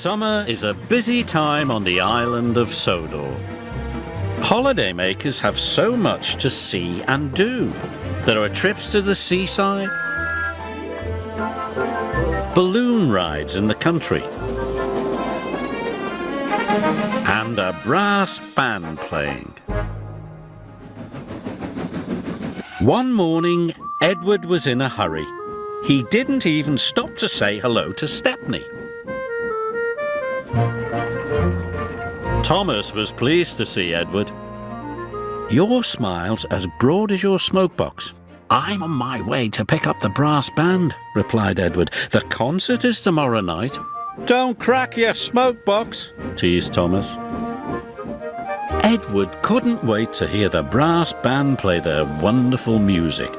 Summer is a busy time on the island of Sodor. Holidaymakers have so much to see and do. There are trips to the seaside, balloon rides in the country, and a brass band playing. One morning, Edward was in a hurry. He didn't even stop to say hello to Stepney. Thomas was pleased to see Edward. "Your smile's as broad as your smoke box." "I'm on my way to pick up the brass band," replied Edward. "The concert is tomorrow night." "Don't crack your smoke box," teased Thomas. Edward couldn't wait to hear the brass band play their wonderful music.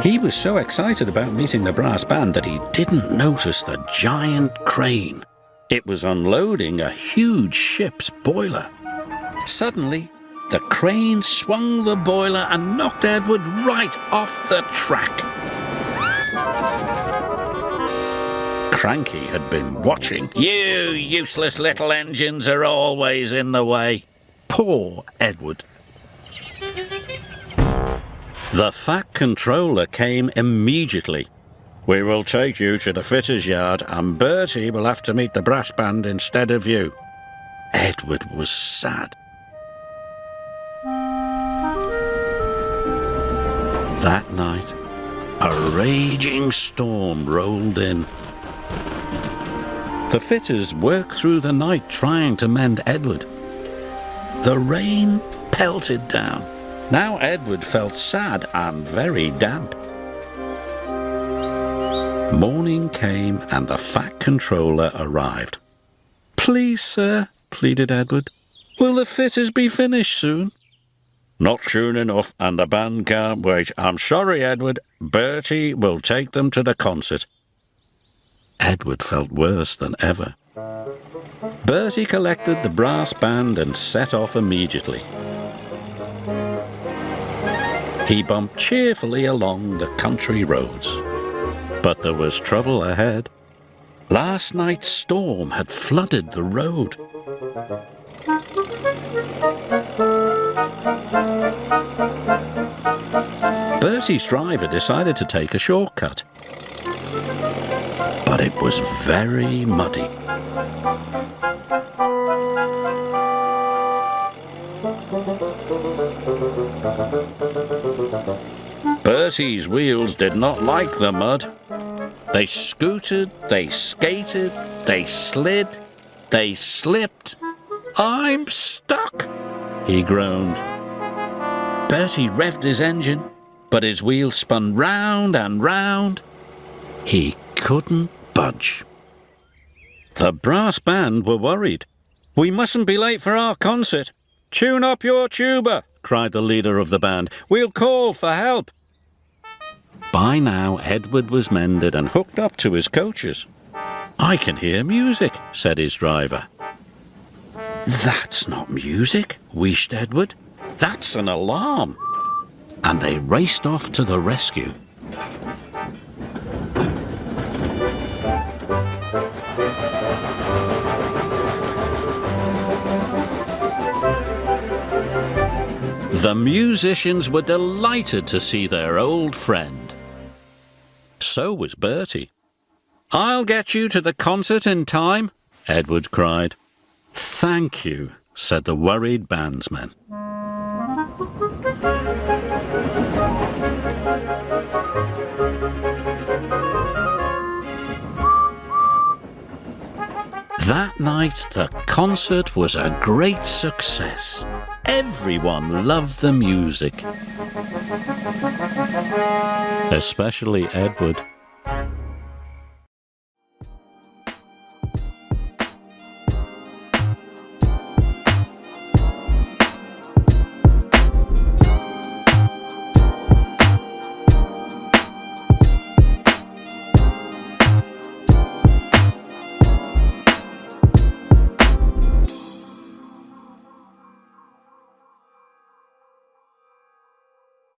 He was so excited about meeting the brass band that he didn't notice the giant crane. It was unloading a huge ship's boiler. Suddenly, the crane swung the boiler and knocked Edward right off the track. Cranky had been watching. "You useless little engines are always in the way." Poor Edward. The Fat Controller came immediately. "We will take you to the fitter's yard and Bertie will have to meet the brass band instead of you." Edward was sad. That night, a raging storm rolled in. The fitters worked through the night trying to mend Edward. The rain pelted down. Now Edward felt sad and very damp. Morning came and the Fat Controller arrived. "Please, sir," pleaded Edward, "will the fitters be finished soon?" "Not soon enough, and the band can't wait. I'm sorry, Edward. Bertie will take them to the concert." Edward felt worse than ever. Bertie collected the brass band and set off immediately. He bumped cheerfully along the country roads. But there was trouble ahead. Last night's storm had flooded the road. Bertie's driver decided to take a shortcut. But it was very muddy. Bertie's wheels did not like the mud. They scooted, they skated, they slid, they slipped. "I'm stuck," he groaned. Bertie revved his engine, but his wheels spun round and round. He couldn't budge. The brass band were worried. "We mustn't be late for our concert." "Tune up your tuba," cried the leader of the band. "We'll call for help." By now, Edward was mended and hooked up to his coaches. "I can hear music," said his driver. "That's not music," wheezed Edward. "That's an alarm." And they raced off to the rescue. The musicians were delighted to see their old friend. So was Bertie. "I'll get you to the concert in time," Edward cried. "Thank you," said the worried bandsmen. That night, the concert was a great success. Everyone loved the music, especially Edward.